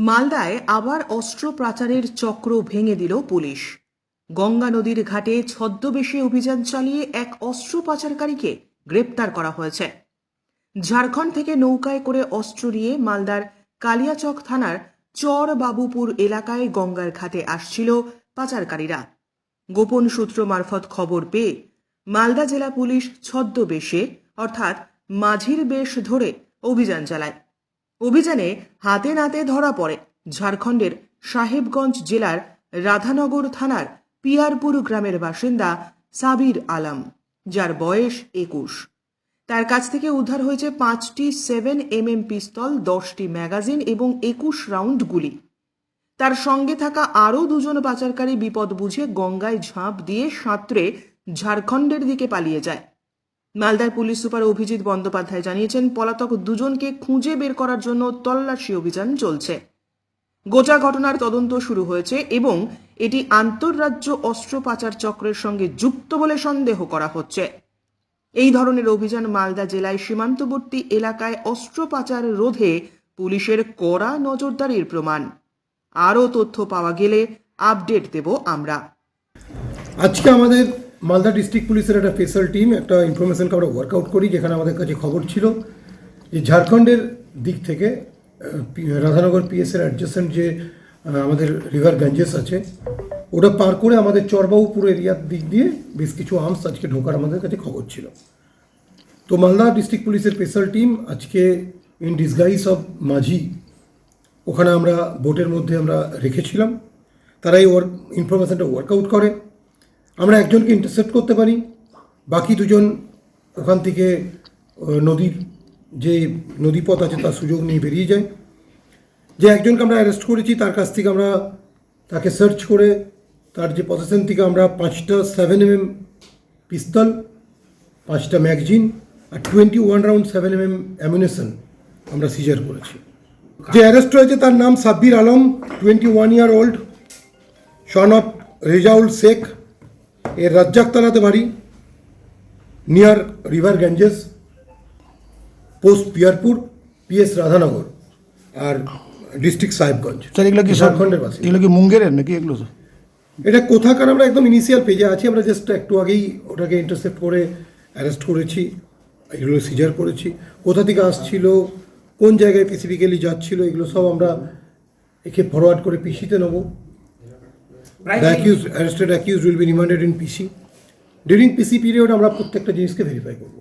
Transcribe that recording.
মালদায় আবার অস্ত্র পাচারের চক্র ভেঙে দিল পুলিশ। গঙ্গা নদীর ঘাটে ছদ্মবেশে অভিযান চালিয়ে এক অস্ত্র পাচারকারীকে গ্রেপ্তার করা হয়েছে। ঝাড়খণ্ড থেকে নৌকায় করে অস্ত্র নিয়ে মালদার কালিয়াচক থানার চর বাবুপুর এলাকায় গঙ্গার ঘাটে আসছিল পাচারকারীরা। গোপন সূত্র মারফত খবর পেয়ে মালদা জেলা পুলিশ ছদ্মবেশে অর্থাৎ মাঝির বেশ ধরে অভিযান চালায়। অভিযানে হাতে নাতে ধরা পড়ে ঝাড়খণ্ডের সাহেবগঞ্জ জেলার রাধানগর থানার পিয়ারপুর গ্রামের বাসিন্দা সাবির আলম, যার বয়স 21। তার কাছ থেকে উদ্ধার হয়েছে 5টি 7mm পিস্তল, 10টি ম্যাগাজিন এবং 21 রাউন্ড গুলি। তার সঙ্গে থাকা আরও দুজন পাচারকারী বিপদ বুঝে গঙ্গায় ঝাঁপ দিয়ে সাঁতরে ঝাড়খণ্ডের দিকে পালিয়ে যায়। মালদার পুলিশ সুপার অভিজিৎ বন্দ্যোপাধ্যায় জানিয়েছেন, পলাতক দুজনকে খুঁজে বের করার জন্য তল্লাশি অভিযান চলছে। গোটা ঘটনার তদন্ত শুরু হয়েছে এবং এটি আন্তঃরাজ্য অস্ত্র পাচার চক্রের সঙ্গে যুক্ত বলে সন্দেহ করা হচ্ছে। এই ধরনের অভিযান মালদা জেলায় সীমান্তবর্তী এলাকায় অস্ত্র পাচার রোধে পুলিশের কড়া নজরদারির প্রমাণ। আরও তথ্য পাওয়া গেলে আপডেট দেব আমরা। আজকে আমাদের মালদা ডিস্ট্রিক্ট পুলিশের একটা স্পেশাল টিম একটা ইনফরমেশনকে আমরা ওয়ার্কআউট করি, যেখানে আমাদের কাছে খবর ছিল যে ঝাড়খণ্ডের দিক থেকে রাধানগর পিএসের অ্যাডজেসেন্ট যে আমাদের রিভার গঞ্জেস আছে, ওটা পার করে আমাদের চরবাবুপুর এরিয়ার দিক দিয়ে বেশ কিছু আর্মস আজকে ঢোকার আমাদের কাছে খবর ছিল। তো মালদা ডিস্ট্রিক্ট পুলিশের স্পেশাল টিম আজকে ইন ডিসগাইজ অফ মাঝি ওখানে আমরা বোটের মধ্যে আমরা রেখেছিলাম। তারা এই ইনফরমেশনটা ওয়ার্কআউট করে। আমরা একজনকে ইন্টারসেপ্ট করতে পারি, বাকি দুজন ওখান থেকে নদীর যে নদীপথ আছে তার সুযোগ নিয়ে বেরিয়ে যায়। যে একজনকে আমরা অ্যারেস্ট করেছি তার কাছ থেকে আমরা তাকে সার্চ করে তার যে পজিশন থেকে আমরা 5টা 7mm পিস্তল, 5টা ম্যাগাজিন আর 21 রাউন্ড 7mm অ্যামিউনিশন আমরা সিজার করেছি। যে অ্যারেস্ট হয়েছে তার নাম Sabbir Alam, 21 year old, son of Rezaul Sheikh. এর রাজ্জাকতলাতে বাড়ি, near river Ganges, post Piyarpur, PS Radhanagar আর ডিস্ট্রিক্ট সাহেবগঞ্জ। স্যার এগুলো কি ঝাড়খণ্ডের বাসী? এগুলো কি মুঙ্গেরের নাকি এগুলো? এটা কোথাকার আমরা একদম ইনিশিয়াল পেজে আছি। আমরা জাস্ট একটু আগেই ওটাকে ইন্টারসেপ্ট করে অ্যারেস্ট করেছি, এগুলো সিজার করেছি। কোথা থেকে আসছিল, কোন জায়গায় স্পেসিফিক্যালি যাচ্ছিল, এগুলো সব আমরা একে ফরওয়ার্ড করে পিসিতে নেব। The accused, arrested accused will be remanded in PC. During PC period আমরা প্রত্যেকটা জিনিসকে ভেরিফাই করব।